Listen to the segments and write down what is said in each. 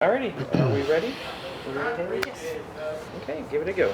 Alrighty, are we ready? Okay, give it a go.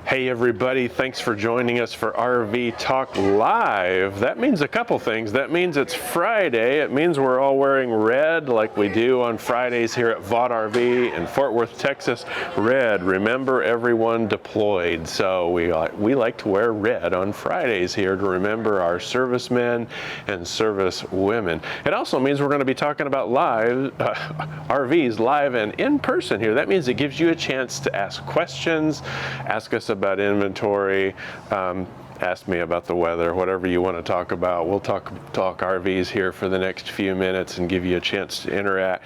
Hey everybody, thanks for joining us for RV Talk Live. That means a couple things. That means it's Friday. It means we're all wearing red like we do on Fridays here at Vaught RV in Fort Worth, Texas. Red, remember everyone deployed. So we like to wear red on Fridays here to remember our servicemen and service women. It also means we're going to be talking about RVs live and in person here. That means it gives you a chance to ask questions, ask us about inventory, ask me about the weather, whatever you want to talk about. We'll talk RVs here for the next few minutes and give you a chance to interact.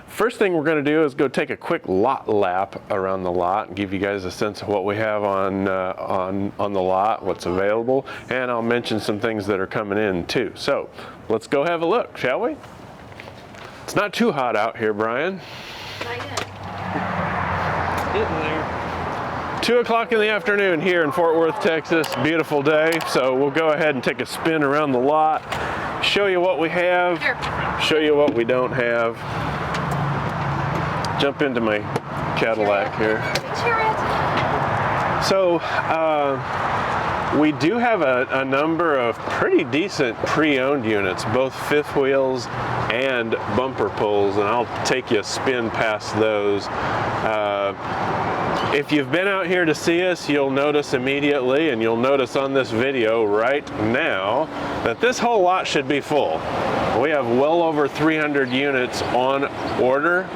First thing we're going to do is go take a quick lot lap around the lot and give you guys a sense of what we have on the lot, what's available, and I'll mention some things that are coming in too. So let's go have a look, shall we? It's not too hot out here, Brian. Not yet. Getting there. 2 o'clock in the afternoon here in Fort Worth, Texas. Beautiful day. So we'll go ahead and take a spin around the lot, show you what we have, show you what we don't have. Jump into my Cadillac here. So we do have a number of pretty decent pre-owned units, both fifth wheels and bumper pulls, and I'll take you a spin past those. If you've been out here to see us, you'll notice immediately, and you'll notice on this video right now, that this whole lot should be full. We have well over 300 units on order.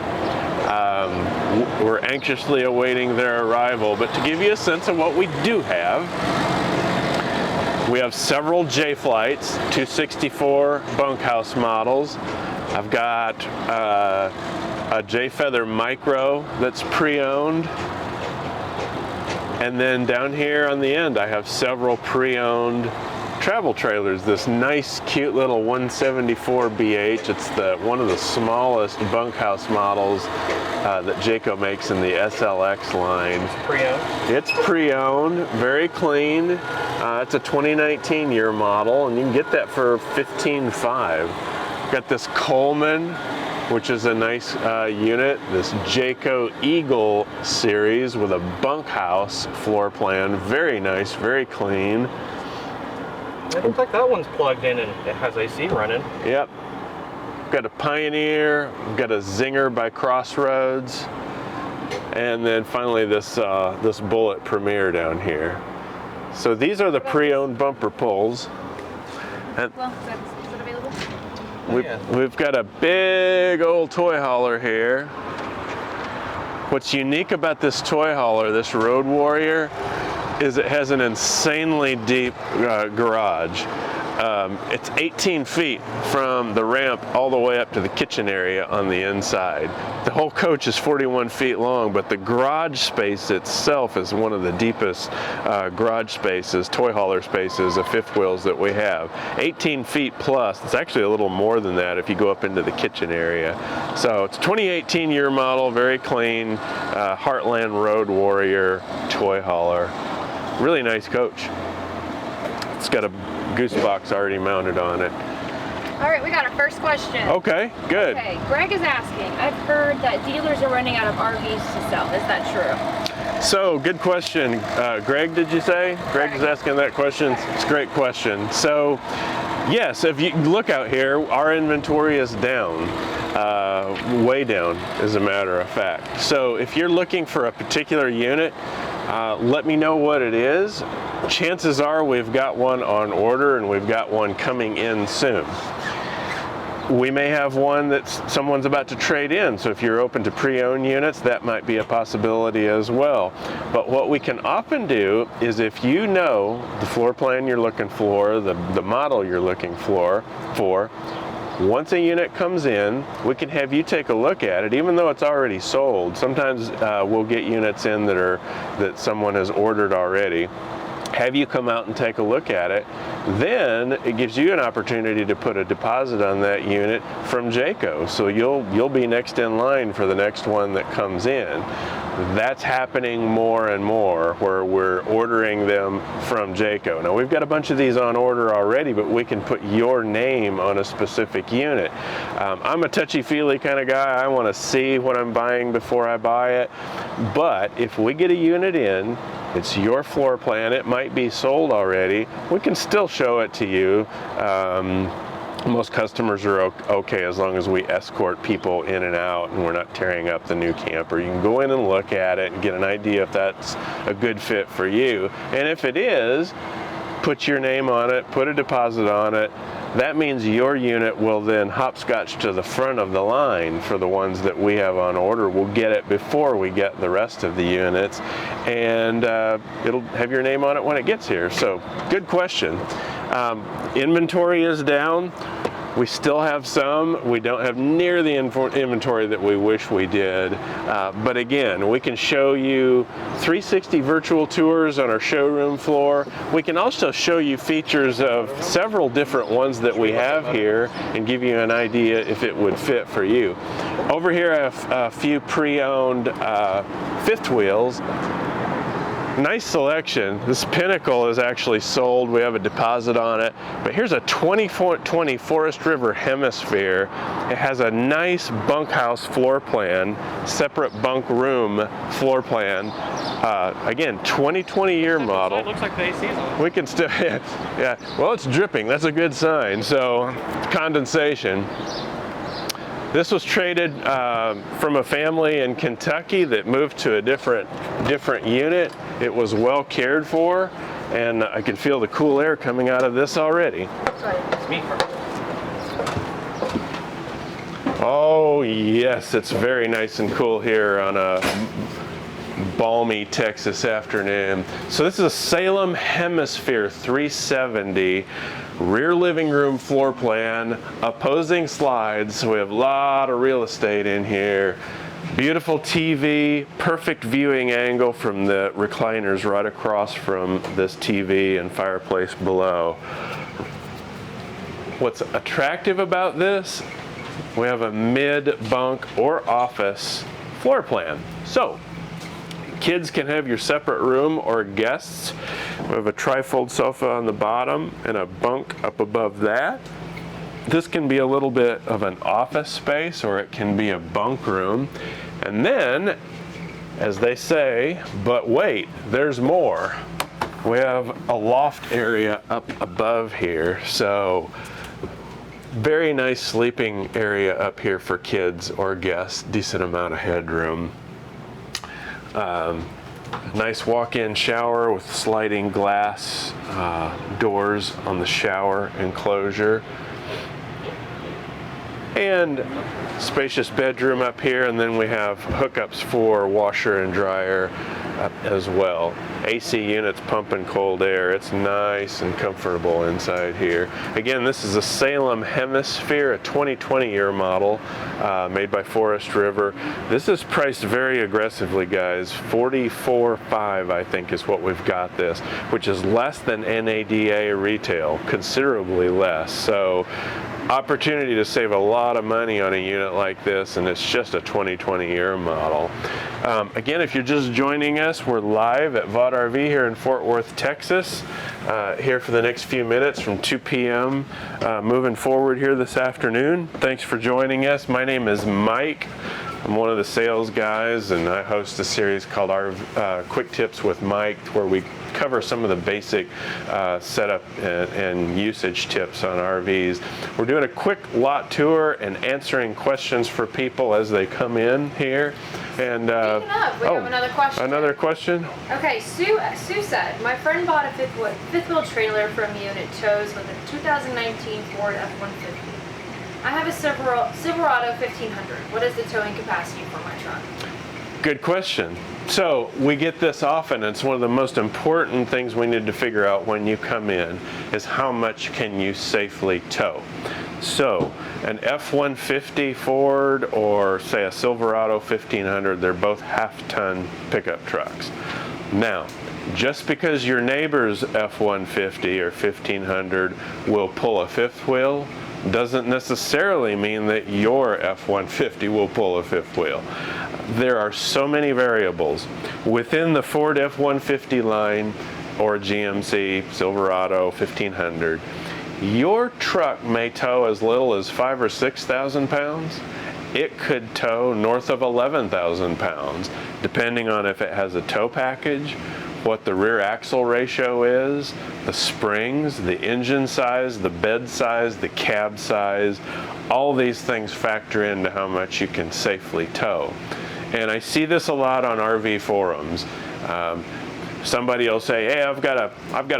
We're anxiously awaiting their arrival, but to give you a sense of what we do have, we have several J-Flights, 264 bunkhouse models. I've got a J-Feather Micro that's pre-owned. And then down here on the end, I have several pre-owned travel trailers. This nice, cute little 174 BH. It's one of the smallest bunkhouse models that Jayco makes in the SLX line. Pre-owned? It's pre-owned, very clean. It's a 2019 year model, and you can get that for $15,500. Got this Coleman, which is a nice unit, this Jayco Eagle series with a bunkhouse floor plan. Very nice, very clean. It looks like that one's plugged in and it has AC running. Yep. Got a Pioneer, got a Zinger by Crossroads, and then finally this Bullet Premier down here. So these are the pre-owned bumper pulls. And Well, is it available? We've got a big old toy hauler here. What's unique about this toy hauler, this Road Warrior, is it has an insanely deep garage. It's 18 feet from the ramp all the way up to the kitchen area on the inside. The whole coach is 41 feet long, but the garage space itself is one of the deepest garage spaces, toy hauler spaces of fifth wheels that we have. 18 feet plus. It's actually a little more than that if you go up into the kitchen area. So it's a 2018 year model, very clean, Heartland Road Warrior toy hauler. Really nice coach. It's got a goose box already mounted on it. All right, we got our first question. Okay, good. Okay, Greg is asking, I've heard that dealers are running out of RVs to sell. Is that true? So, good question. Greg, did you say? Greg is asking that question. It's a great question. So, yes, if you look out here, our inventory is down. Way down, as a matter of fact. So, if you're looking for a particular unit, let me know what it is. Chances are we've got one on order and we've got one coming in soon. We may have one that someone's about to trade in, so if you're open to pre-owned units, that might be a possibility as well. But what we can often do is, if you know the floor plan you're looking for, the model you're looking for, once a unit comes in, we can have you take a look at it, even though it's already sold. Sometimes we'll get units in that someone has ordered already. have you come out and take a look at it. Then it gives you an opportunity to put a deposit on that unit from Jayco. So you'll be next in line for the next one that comes in. That's happening more and more where we're ordering them from Jayco. Now we've got a bunch of these on order already, but we can put your name on a specific unit. I'm a touchy-feely kind of guy. I want to see what I'm buying before I buy it. But if we get a unit in, it's your floor plan, it might be sold already, we can still show it to you. Most customers are okay as long as we escort people in and out and we're not tearing up the new camper. You can go in and look at it and get an idea if that's a good fit for you. And if it is, put your name on it, put a deposit on it. That means your unit will then hopscotch to the front of the line for the ones that we have on order. We'll get it before we get the rest of the units, and it'll have your name on it when it gets here. So, good question. Inventory is down. We still have some. We don't have near the inventory that we wish we did. But again, we can show you 360 virtual tours on our showroom floor. We can also show you features of several different ones that we have here and give you an idea if it would fit for you. Over here I have a few pre-owned fifth wheels. Nice selection. This Pinnacle is actually sold. We have a deposit on it. But here's a 2020 Forest River Hemisphere. It has a nice bunkhouse floor plan, separate bunk room floor plan. Again, 2020 year model. It looks like the AC's on. We can still, yeah. Well, it's dripping. That's a good sign. So, condensation. This was traded from a family in Kentucky that moved to a different unit. It was well cared for, and I can feel the cool air coming out of this already. It's me first. Oh yes, it's very nice and cool here on a balmy Texas afternoon. So this is a Salem Hemisphere 370. Rear living room floor plan, opposing slides, so we have a lot of real estate in here. Beautiful TV, perfect viewing angle from the recliners right across from this TV and fireplace below. What's attractive about this, we have a mid-bunk or office floor plan. So, kids can have your separate room or guests. We have a trifold sofa on the bottom and a bunk up above that. This can be a little bit of an office space or it can be a bunk room. And then, as they say, but wait, there's more. We have a loft area up above here. So, very nice sleeping area up here for kids or guests, decent amount of headroom. Nice walk-in shower with sliding glass doors on the shower enclosure. And spacious bedroom up here, and then we have hookups for washer and dryer as well. AC units pumping cold air. It's nice and comfortable inside here. Again, this is a Salem Hemisphere, a 2020 year model made by Forest River. This is priced very aggressively, guys. $44,500 I think is what we've got this, which is less than NADA retail, considerably less. So opportunity to save a lot of money on a unit like this, and it's just a 2020 year model. Again, if you're just joining us, we're live at Vaught RV here in Fort Worth, Texas, here for the next few minutes from 2 p.m. Moving forward here this afternoon. Thanks for joining us. My name is Mike. I'm one of the sales guys, and I host a series called Quick Tips with Mike, where we cover some of the basic setup and usage tips on RVs. We're doing a quick lot tour and answering questions for people as they come in here. And we have another question. Another question? Okay, Sue said, my friend bought a fifth wheel trailer from you and it tows with a 2019 Ford F-150. I have a Silverado 1500. What is the towing capacity for my truck? Good question. So we get this often. It's one of the most important things we need to figure out when you come in is how much can you safely tow. So an F-150 Ford or say a Silverado 1500, they're both half-ton pickup trucks. Now, Just because your neighbor's F-150 or 1500 will pull a fifth wheel doesn't necessarily mean that your F-150 will pull a fifth wheel. There are so many variables within the Ford F-150 line or GMC Silverado 1500. Your truck may tow as little as 5,000 or 6,000 pounds. It could tow north of 11,000 pounds, depending on if it has a tow package, what the rear axle ratio is, the springs, the engine size, the bed size, the cab size. All these things factor into how much you can safely tow. And I see this a lot on RV forums. Somebody will say, hey, I've got a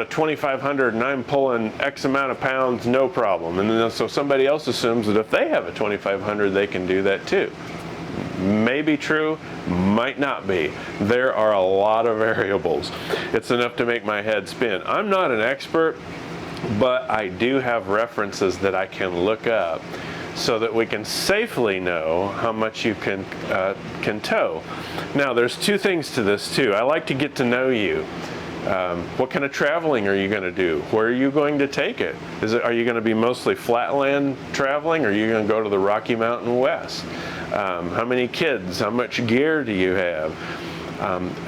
2500 and I'm pulling X amount of pounds, no problem. And then so somebody else assumes that if they have a 2500, they can do that too. May be true, might not be. There are a lot of variables. It's enough to make my head spin. I'm not an expert, but I do have references that I can look up so that we can safely know how much you can tow. Now, there's two things to this too. I like to get to know you. What kind of traveling are you going to do? Where are you going to take it? Are you going to be mostly flatland traveling, or are you going to go to the Rocky Mountain West? How many kids? How much gear do you have?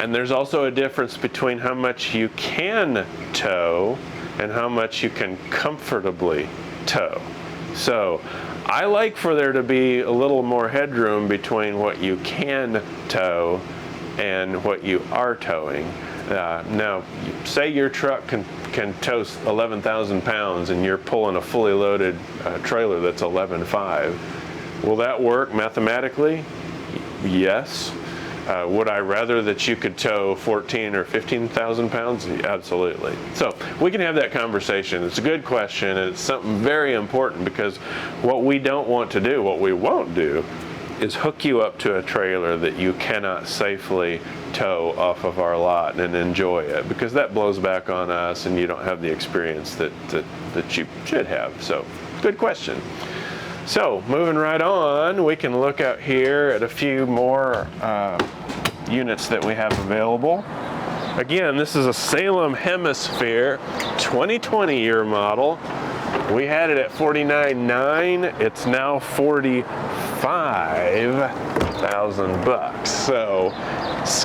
And there's also a difference between how much you can tow and how much you can comfortably tow. So I like for there to be a little more headroom between what you can tow and what you are towing. Now, say your truck can tow 11,000 pounds and you're pulling a fully loaded trailer that's 11.5. Will that work mathematically? Yes. Would I rather that you could tow 14 or 15,000 pounds? Absolutely. So we can have that conversation. It's a good question, and it's something very important, because what we don't want to do, what we won't do, is hook you up to a trailer that you cannot safely tow off of our lot and enjoy it, because that blows back on us and you don't have the experience that you should have. So good question. So moving right on, we can look out here at a few more units that we have available. Again, this is a Salem Hemisphere 2020 year model. We had it at $49,900. It's now $45,000. So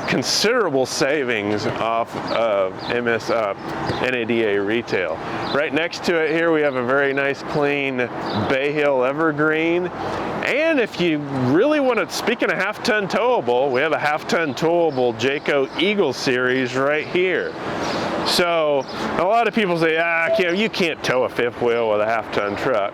considerable savings off of NADA retail. Right next to it here, we have a very nice clean Bay Hill Evergreen. And if you really want to, speaking of half-ton towable, we have a half-ton towable Jayco Eagle Series right here. So a lot of people say, you can't tow a fifth wheel with a half-ton truck.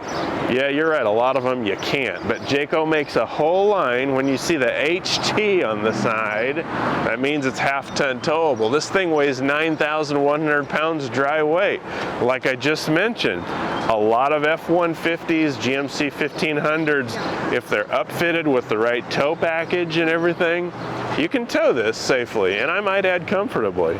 Yeah, you're right, a lot of them you can't. But Jayco makes a whole line. When you see the HT on the side, that means it's half-ton towable. This thing weighs 9,100 pounds dry weight. Like I just mentioned, a lot of F-150s, GMC 1500s, if they're upfitted with the right tow package and everything, you can tow this safely, and I might add comfortably.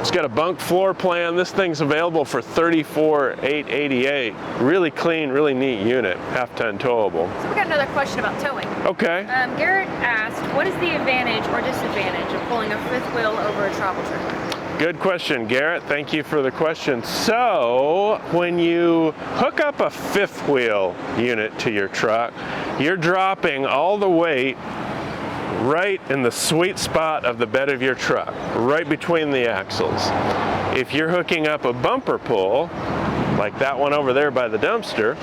It's got a bunk floor plan. This thing's available for $34,888. Really clean, really neat unit, half-ton towable. So we got another question about towing. Okay. Garrett asked, what is the advantage or disadvantage of pulling a fifth wheel over a travel trailer? Good question, Garrett. Thank you for the question. So when you hook up a fifth wheel unit to your truck, you're dropping all the weight right in the sweet spot of the bed of your truck, right between the axles. If you're hooking up a bumper pull, like that one over there by the dumpster,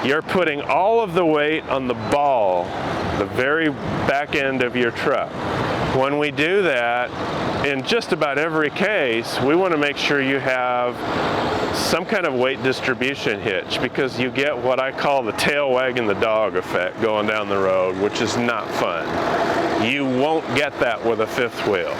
you're putting all of the weight on the ball, the very back end of your truck. When we do that, in just about every case, we want to make sure you have some kind of weight distribution hitch, because you get what I call the tail wagging the dog effect going down the road, which is not fun. You won't get that with a fifth wheel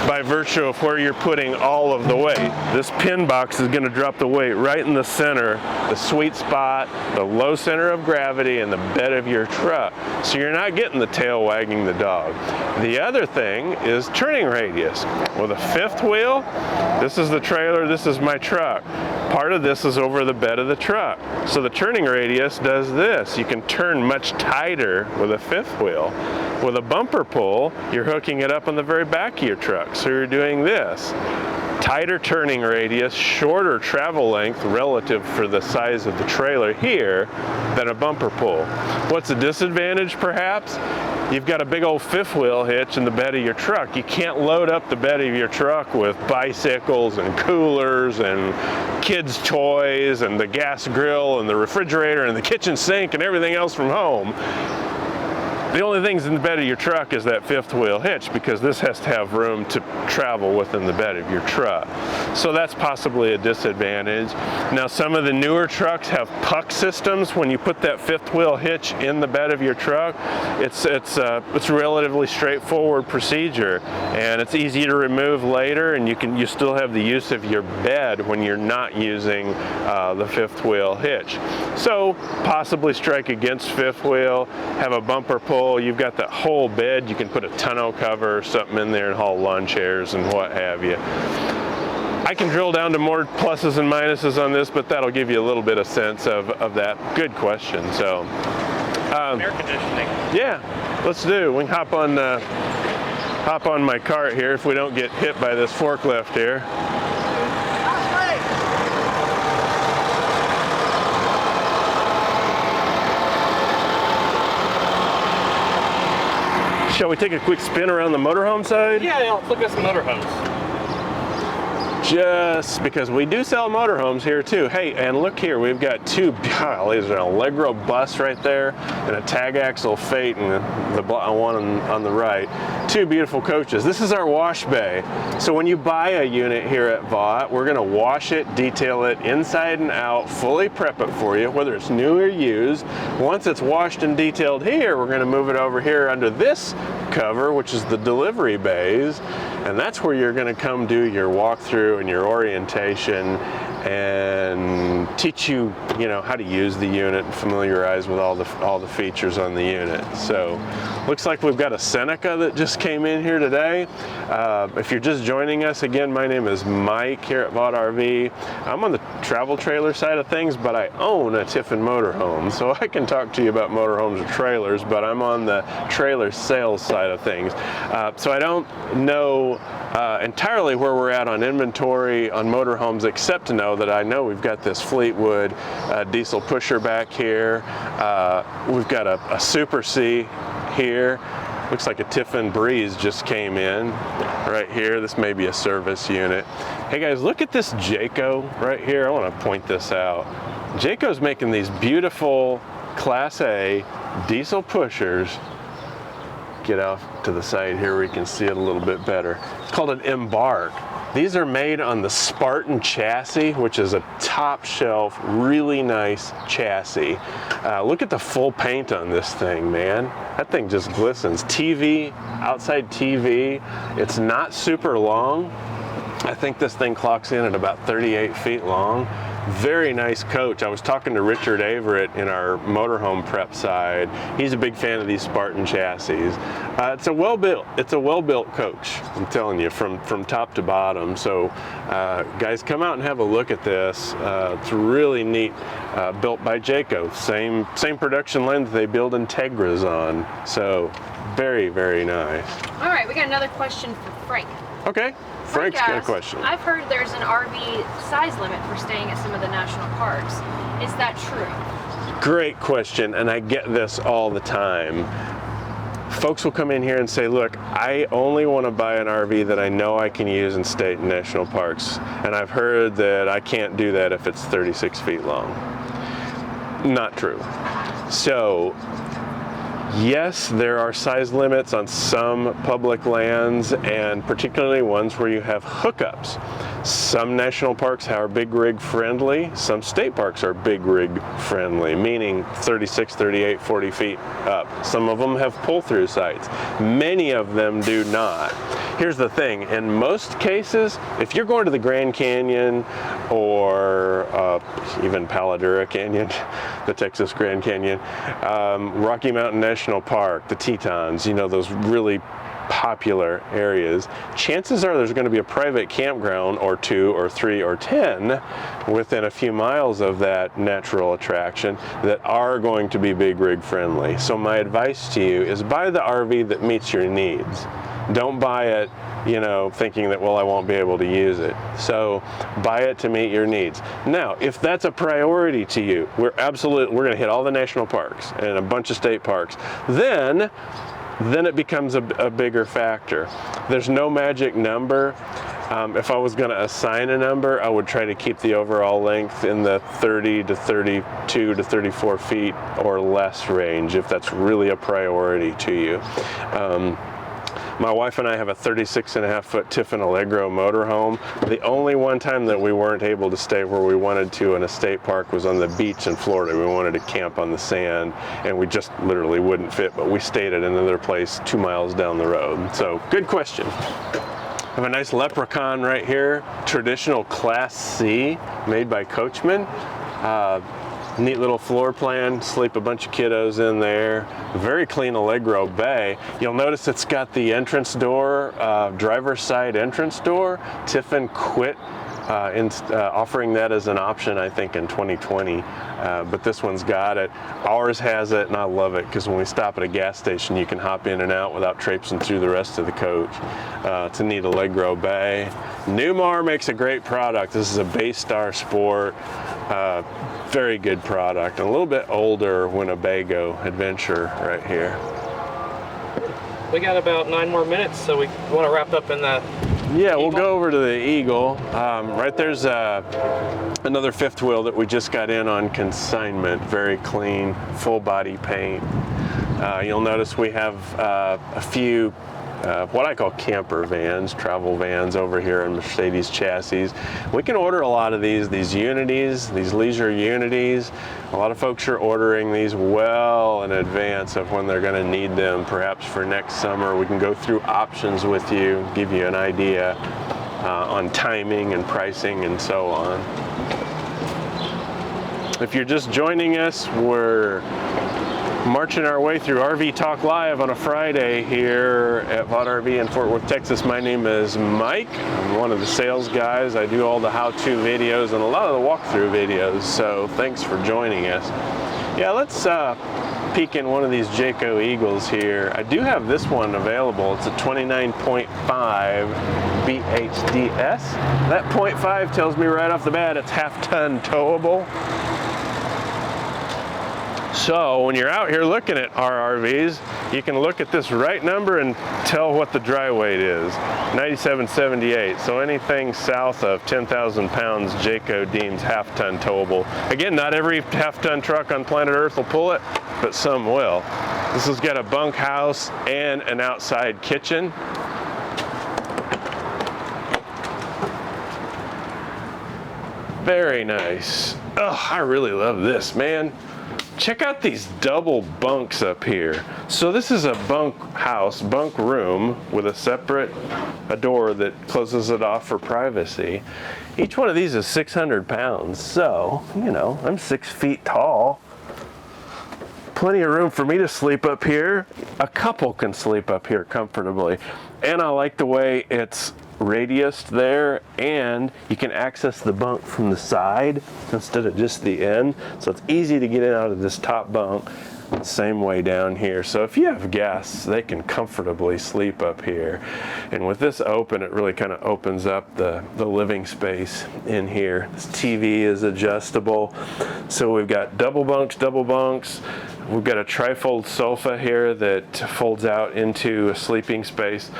by virtue of where you're putting all of the weight. This pin box is going to drop the weight right in the center, the sweet spot, the low center of gravity, and the bed of your truck. So you're not getting the tail wagging the dog. The other thing is turning radius. With a fifth wheel, this is the trailer, this is my truck. Part of this is over the bed of the truck. So the turning radius does this. You can turn much tighter with a fifth wheel. With a bumper pull, you're hooking it up on the very back of your truck. So you're doing this. Tighter turning radius, shorter travel length relative for the size of the trailer here than a bumper pull. What's the disadvantage perhaps? You've got a big old fifth wheel hitch in the bed of your truck. You can't load up the bed of your truck with bicycles and coolers and kids' toys and the gas grill and the refrigerator and the kitchen sink and everything else from home. The only things in the bed of your truck is that fifth wheel hitch, because this has to have room to travel within the bed of your truck. So that's possibly a disadvantage. Now, some of the newer trucks have puck systems. When you put that fifth wheel hitch in the bed of your truck, it's a relatively straightforward procedure, and it's easy to remove later, and you still have the use of your bed when you're not using the fifth wheel hitch. So possibly strike against fifth wheel, have a bumper pull. You've got that whole bed. You can put a tonneau cover or something in there and haul lawn chairs and what have you. I can drill down to more pluses and minuses on this, but that'll give you a little bit of sense of that. Good question. So, Air conditioning. Yeah, let's do. We can hop on my cart here if we don't get hit by this forklift here. Shall we take a quick spin around the motorhome side? Yeah, let's look at some motorhomes. Just because we do sell motorhomes here too. Hey, and look here, we've got two, there's an Allegro bus right there and a tag axle Fate and the one on the right. Two beautiful coaches. This is our wash bay. So when you buy a unit here at Vaught, we're gonna wash it, detail it inside and out, fully prep it for you, whether it's new or used. Once it's washed and detailed here, we're gonna move it over here under this cover, which is the delivery bays. And that's where you're gonna come do your walkthrough and your orientation and teach you, how to use the unit and familiarize with all the features on the unit. So, looks like we've got a Seneca that just came in here today. If you're just joining us, again, my name is Mike here at Vaught RV. I'm on the travel trailer side of things, but I own a Tiffin motorhome, so I can talk to you about motorhomes or trailers, but I'm on the trailer sales side of things. So I don't know entirely where we're at on inventory on motorhomes, except to know that I know we've got this Fleetwood diesel pusher back here. We've got a Super C here. Looks like a Tiffin Breeze just came in right here. This may be a service unit. Hey guys, look at this Jayco right here. I want to point this out. Jayco's making these beautiful Class A diesel pushers. Get off to the side here where you can see it a little bit better. It's called an Embark. These are made on the Spartan chassis, which is a top shelf, really nice chassis. Look at the full paint on this thing, man. That thing just glistens. TV, outside TV. It's not super long. I think this thing clocks in at about 38 feet long. Very nice coach. I was talking to Richard Averett in our motorhome prep side. He's a big fan of these Spartan chassis. It's a well-built coach, I'm telling you, from top to bottom. So guys, come out and have a look at this. It's really neat, built by Jayco. Same production line that they build Integras on. So very, very nice. All right, we got another question for Frank. Okay. Frank's got a question. I've heard there's an RV size limit for staying at some of the national parks. Is that true? Great question, and I get this all the time. Folks will come in here and say, look, I only want to buy an RV that I know I can use in state and national parks, and I've heard that I can't do that if it's 36 feet long. Not true. So, yes, there are size limits on some public lands, and particularly ones where you have hookups. Some national parks are big rig friendly, some state parks are big rig friendly, meaning 36, 38, 40 feet up. Some of them have pull-through sites. Many of them do not. Here's the thing, in most cases, if you're going to the Grand Canyon or even Paladura Canyon, the Texas Grand Canyon, Rocky Mountain National Park, the Tetons, those really popular areas, chances are there's going to be a private campground or 2 or 3 or 10 within a few miles of that natural attraction that are going to be big rig friendly. So my advice to you is buy the RV that meets your needs. Don't buy it, thinking that, well, I won't be able to use it. So buy it to meet your needs. Now, if that's a priority to you, we're going to hit all the national parks and a bunch of state parks. Then it becomes a bigger factor. There's no magic number. If I was going to assign a number, I would try to keep the overall length in the 30 to 32 to 34 feet or less range, if that's really a priority to you. My wife and I have a 36.5-foot Tiffin Allegro motorhome. The only one time that we weren't able to stay where we wanted to in a state park was on the beach in Florida. We wanted to camp on the sand, and we just literally wouldn't fit, but we stayed at another place 2 miles down the road. So, good question. I have a nice Leprechaun right here, traditional Class C, made by Coachman. Neat little floor plan, sleep a bunch of kiddos in there. Very clean Allegro bay. You'll notice it's got the entrance door, driver's side entrance door. Tiffin quit offering that as an option, I think, in 2020, but this one's got it. Ours has it, and I love it because when we stop at a gas station, you can hop in and out without traipsing through the rest of the coach. It's a neat Allegro bay. Newmar makes a great product. This is a Baystar Sport. Very good product. And a little bit older Winnebago Adventure right here. We got about 9 more minutes, so we want to wrap up in the Yeah, Eagle? We'll go over to the Eagle. Right there's another fifth wheel that we just got in on consignment. Very clean, full body paint. You'll notice we have a few what I call camper vans, travel vans over here in Mercedes chassis. We can order a lot of these unities, these leisure unities. A lot of folks are ordering these well in advance of when they're going to need them, perhaps for next summer. We can go through options with you, give you an idea on timing and pricing and so on. If you're just joining us, we're marching our way through RV Talk Live on a Friday here at Vaught RV in Fort Worth, Texas. My name is Mike. I'm one of the sales guys. I do all the how-to videos and a lot of the walkthrough videos, so thanks for joining us. Yeah, let's peek in one of these Jayco Eagles here. I do have this one available. It's a 29.5 BHDS. That 0.5 tells me right off the bat it's half-ton towable. So when you're out here looking at our RVs, you can look at this right number and tell what the dry weight is, 9778. So anything south of 10,000 pounds, Jayco deems half-ton towable. Again, not every half-ton truck on planet Earth will pull it, but some will. This has got a bunkhouse and an outside kitchen. Very nice. Oh, I really love this, man. Check out these double bunks up here. So this is a bunk house, bunk room with a door that closes it off for privacy. Each one of these is 600 pounds. So, I'm 6 feet tall. Plenty of room for me to sleep up here. A couple can sleep up here comfortably. And I like the way it's radiused there, and you can access the bunk from the side instead of just the end, so it's easy to get in out of this top bunk. Same way down here. So if you have guests, they can comfortably sleep up here. And with this open, it really kind of opens up the living space in here. This TV is adjustable. So we've got double bunks. We've got a trifold sofa here that folds out into a sleeping space.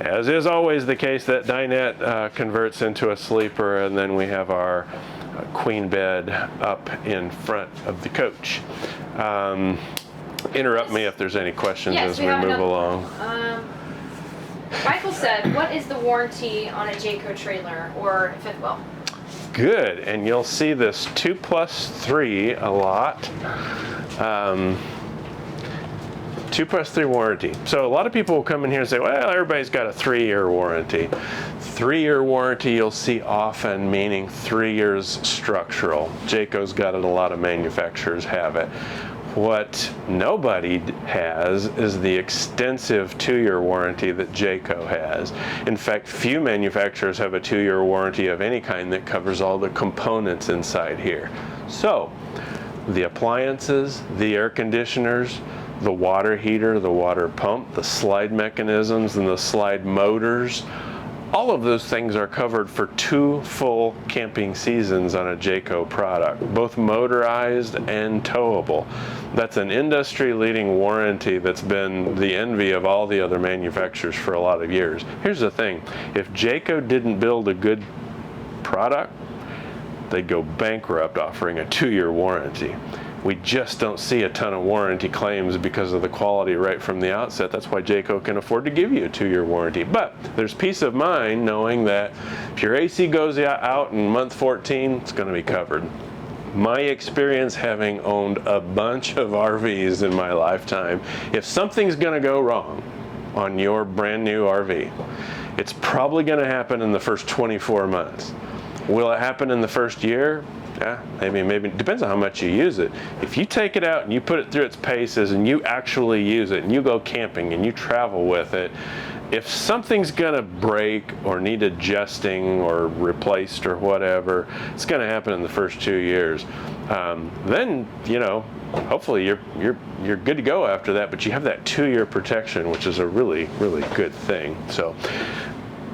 As is always the case, that dinette converts into a sleeper, and then we have our queen bed up in front of the coach. Interrupt me if there's any questions as we move along. Michael said, what is the warranty on a Jayco trailer or fifth wheel? Good, and you'll see this 2+3 a lot. 2+3 warranty. So a lot of people will come in here and say, well, everybody's got a 3-year warranty. 3-year warranty you'll see often, meaning 3 years structural. Jayco's got it, a lot of manufacturers have it. What nobody has is the extensive 2-year warranty that Jayco has. In fact, few manufacturers have a 2-year warranty of any kind that covers all the components inside here. So, the appliances, the air conditioners, the water heater, the water pump, the slide mechanisms, and the slide motors, all of those things are covered for 2 full camping seasons on a Jayco product, both motorized and towable. That's an industry-leading warranty that's been the envy of all the other manufacturers for a lot of years. Here's the thing, if Jayco didn't build a good product, they'd go bankrupt offering a 2-year warranty. We just don't see a ton of warranty claims because of the quality right from the outset. That's why Jayco can afford to give you a 2-year warranty. But there's peace of mind knowing that if your AC goes out in month 14, it's going to be covered. My experience, having owned a bunch of RVs in my lifetime, if something's going to go wrong on your brand new RV, it's probably going to happen in the first 24 months. Will it happen in the first year? Yeah, maybe. Depends on how much you use it. If you take it out and you put it through its paces and you actually use it and you go camping and you travel with it, if something's gonna break or need adjusting or replaced or whatever, it's gonna happen in the first 2 years. Then, hopefully you're good to go after that, but you have that 2-year protection, which is a really, really good thing. So.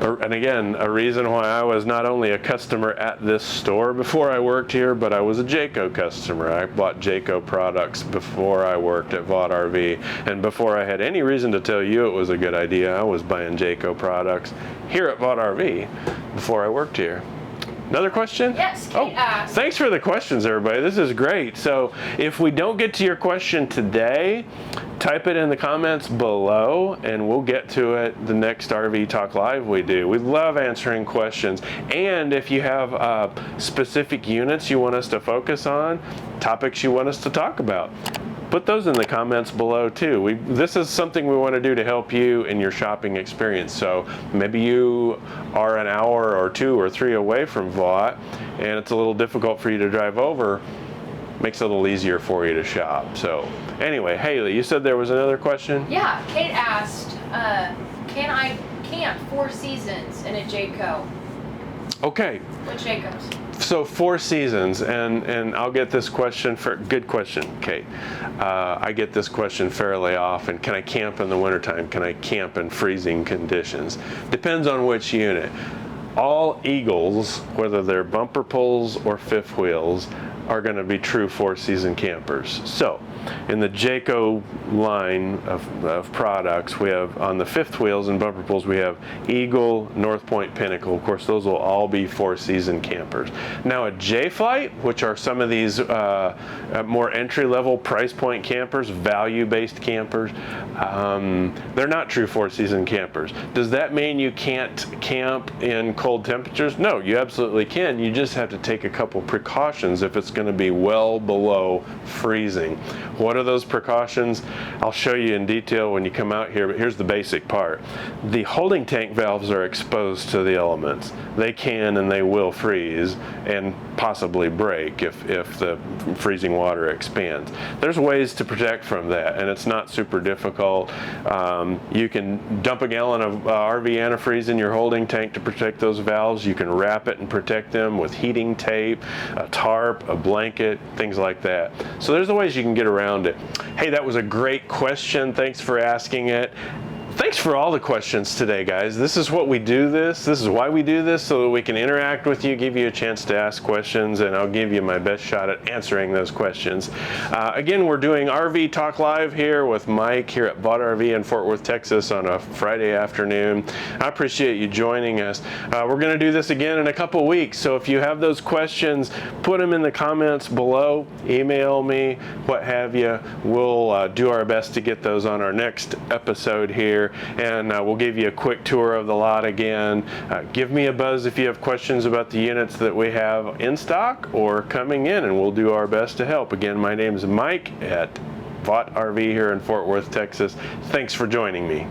And again, a reason why I was not only a customer at this store before I worked here, but I was a Jayco customer. I bought Jayco products before I worked at Vaught RV, and before I had any reason to tell you it was a good idea, I was buying Jayco products here at Vaught RV before I worked here. Another question? Yes, Kate asked. Thanks for the questions, everybody. This is great. So if we don't get to your question today, type it in the comments below and we'll get to it the next RV Talk Live we do. We love answering questions. And if you have specific units you want us to focus on, topics you want us to talk about, put those in the comments below too. This is something we want to do to help you in your shopping experience. So maybe you are an hour or 2 or 3 away from Vaught and it's a little difficult for you to drive over. Makes it a little easier for you to shop. So anyway, Haley, you said there was another question? Yeah, Kate asked, can I camp 4 seasons in a Jayco? Okay. What Jaycos? So 4 seasons, and I'll get this question good question, Kate. I get this question fairly often. Can I camp in the wintertime? Can I camp in freezing conditions? Depends on which unit. All Eagles, whether they're bumper pulls or fifth wheels, are going to be true 4-season campers. So in the Jayco line of products, we have on the fifth wheels and bumper pulls, we have Eagle, North Point, Pinnacle. Of course, those will all be 4-season campers. Now a J-Flight, which are some of these more entry-level price point campers, value-based campers, they're not true 4-season campers. Does that mean you can't camp in cold temperatures? No, you absolutely can. You just have to take a couple precautions if it's going to be well below freezing. What are those precautions? I'll show you in detail when you come out here, but here's the basic part. The holding tank valves are exposed to the elements. They can and they will freeze and possibly break if the freezing water expands. There's ways to protect from that, and it's not super difficult. You can dump a gallon of RV antifreeze in your holding tank to protect those valves. You can wrap it and protect them with heating tape, a tarp, a blanket, things like that. So there's the ways you can get around it. Hey, that was a great question. Thanks for asking it. Thanks for all the questions today, guys. This is what we do this. This is why we do this, so that we can interact with you, give you a chance to ask questions, and I'll give you my best shot at answering those questions. Again, we're doing RV Talk Live here with Mike here at Vaught RV in Fort Worth, Texas on a Friday afternoon. I appreciate you joining us. We're going to do this again in a couple weeks, so if you have those questions, put them in the comments below, email me, what have you. We'll do our best to get those on our next episode here. And we'll give you a quick tour of the lot again. Give me a buzz if you have questions about the units that we have in stock or coming in, and we'll do our best to help. Again, my name is Mike at Vaught RV here in Fort Worth, Texas. Thanks for joining me.